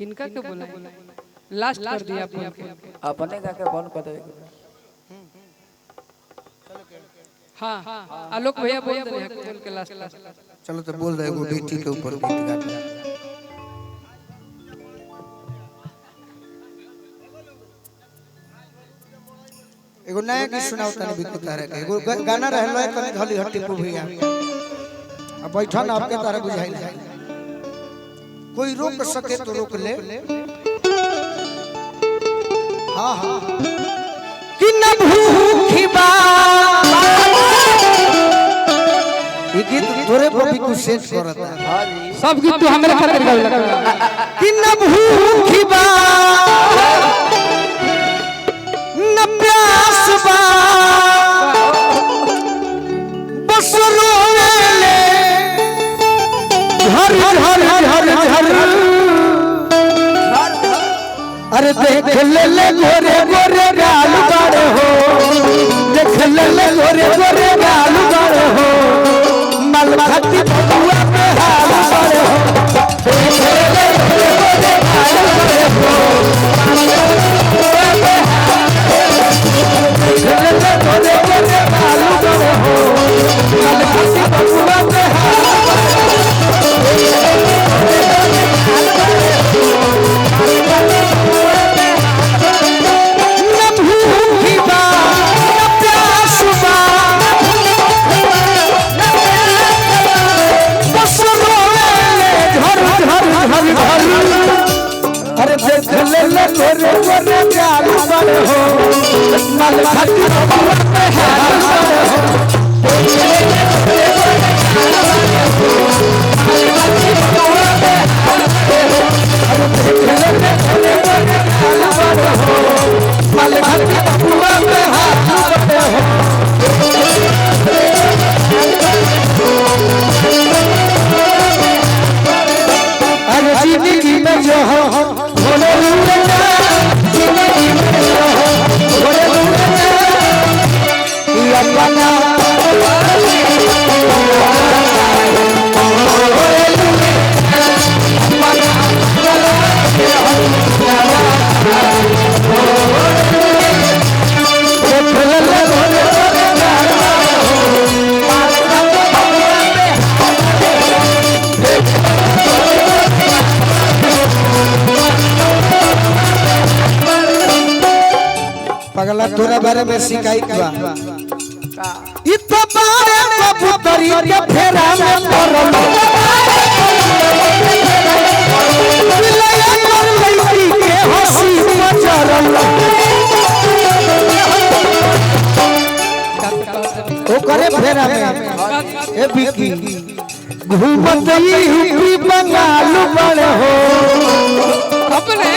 किनका के बोला लास्ट कर दिया अपने जाके फोन कर दे। हाँ आलोक भैया बोल दे बोल के लास्ट। चलो तो बोल दे एगो बेटी के ऊपर गीत गा दे। एगो नया गीत सुनाओ तने बिल्कुल तारे के एगो गाना रहलो है तने धली हट्टी पु भैया अब बैठा ना आपके तारे बुझाई जाए कोई रोक सके तो रोक ले। हाँ हाँ कि न भूखी बा ये गीत तोरे पर भी कुछ सेट करता है। हां जी सब गीत तो हमरे खातिर गावे लगा कि न भूखी बा न प्यास बा बस रोले झर झर झर झर अरे देख ले गोरे गोरे गाल बाड़े हो देख ले गोरे गोरे गाल बाड़े हो मलखती बबुआ पे हाल बाड़े हो देख ले गोरे गोरे गाल बाड़े हो देख ले गोरे गोरे गाल बाड़े हो मलखती बबुआ पे हाल बाड़े हो अरे देख ले गोरे गोरे गाल बाड़े हो मलखती बबुआ पे हाल बाड़े हो अरे जिंदगी में जो हो बोले जिंदगी में जो हो बोले अपना पगला तोरा बारे में शिकायत बा इत बारे कबूतरी के फेरा में पड़ल लया कर लईकी के हंसी मचरल ओ करे फेरा में ए बिकी घूमत यूपी बंगाल बड़े हो अपने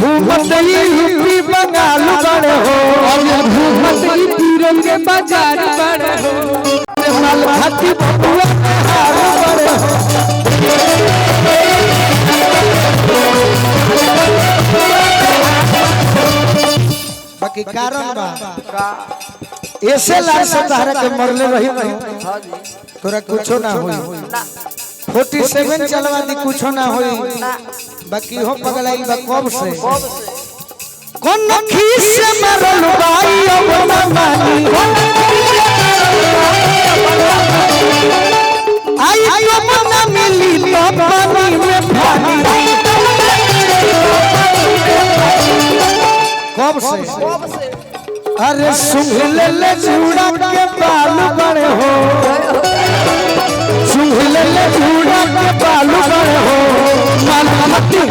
घूमत यूपी बंगाल बड़े हो घूमत तिरंग के बाजार बड़े हो मलखती बबुआ पे हाल बड़े हो बाकी कारण बा ऐसे लाल से तहरा के मरले रही नहीं हां जी तोरा कुछो ना होई 47 चलवा दी कुछो ना होई बाकी हो पगलाई बा कब से कौन खीस से मरल बाई अब ना मानी आई अब ना मिली तो पानी में पानी कब से अरे सुंघ ले चूड़ा के बाल बड़े हो सुंघ ले चूड़ा के बाल बड़े हो मलखती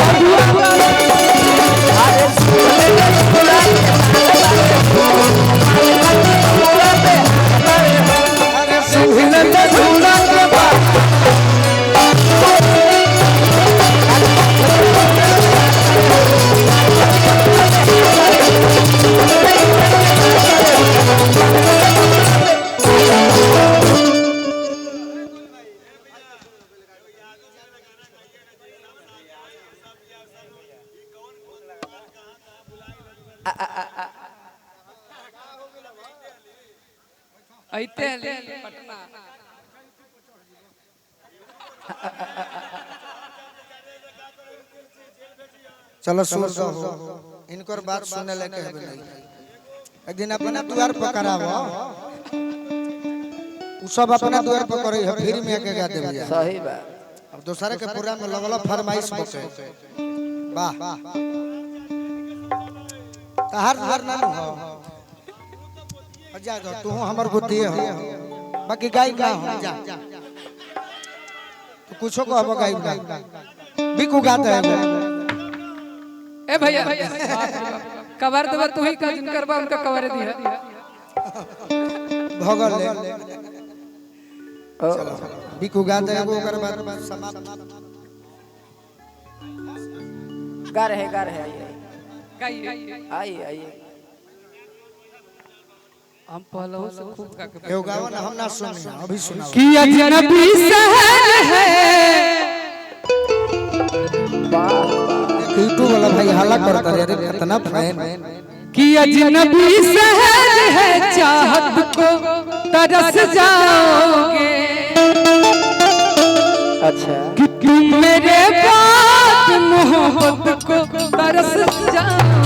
अरे सुंघ ले चूड़ा के बाल ऐते पटना चलो सुर दो इनकर बात सुने लेके है नहीं एक दिन अपना द्वार पर करावो उ सब अपना द्वार पर करे है फिर में के गा देबे सही बात अब दूसरे के पूरा में लगल फरमाइश होके वाह तहार घर ना हो जा जा तू हमर बुद्धि हो बाकी गाय का हो जा तो कुछो कहबो गाय का बिकू गाता है ए भैया कवर दवर तू ही का जिन करबा उनका कवर दिया भगल ले बिकू गाता है वो कर बाद समाप्त गा रहे गाइए आइए आइए हम पहले से खूब गा के एगो गावा ना हम ना सुनी अभी सुनाओ कि अजनबी शहर है यूट्यूब वाला भाई हल्ला करता है अरे कितना फैन कि अजनबी शहर है चाहत को तरस जाओगे अच्छा कि तुम मेरे बात मोहब्बत को तरस जाओगे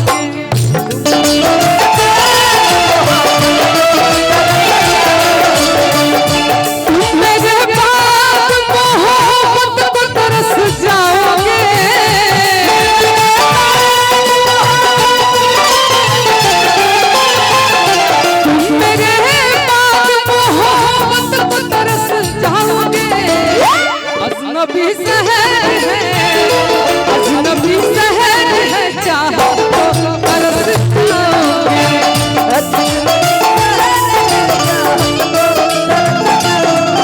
अजनबी शहर है चाहो तो तरस जाओगे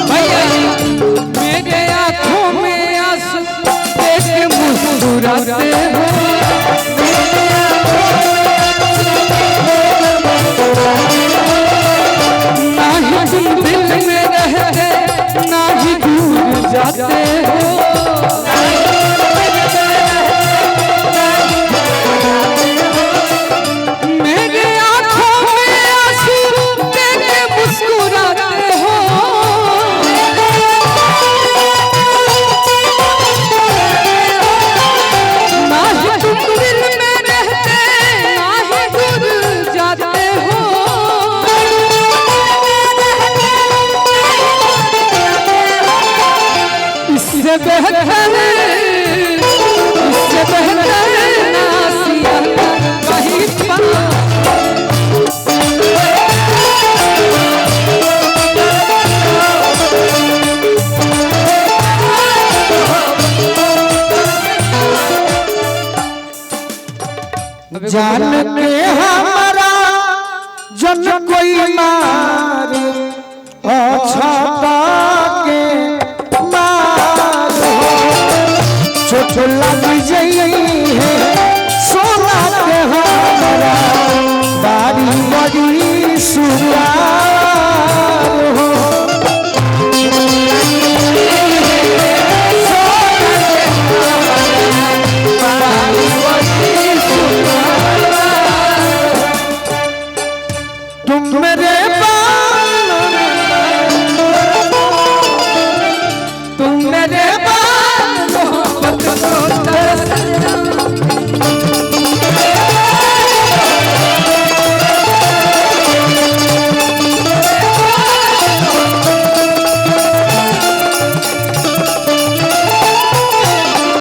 भैया मेरे आँखों में आंसू देख के मुस्कुराते हो ना ही तुम दिल में रहते ना ही दूर जाते हो मेरे आँखों में आंसू देख के मुस्कुराते हो ना ही तुम दिल में रहते ना ही दूर जाते हो इससे बेहतर नासिया कहीं पर जान के हमारा जन कोई मार अच्छा के चोट लग जाई है सोना के हमारा बारी बड़ी सुरा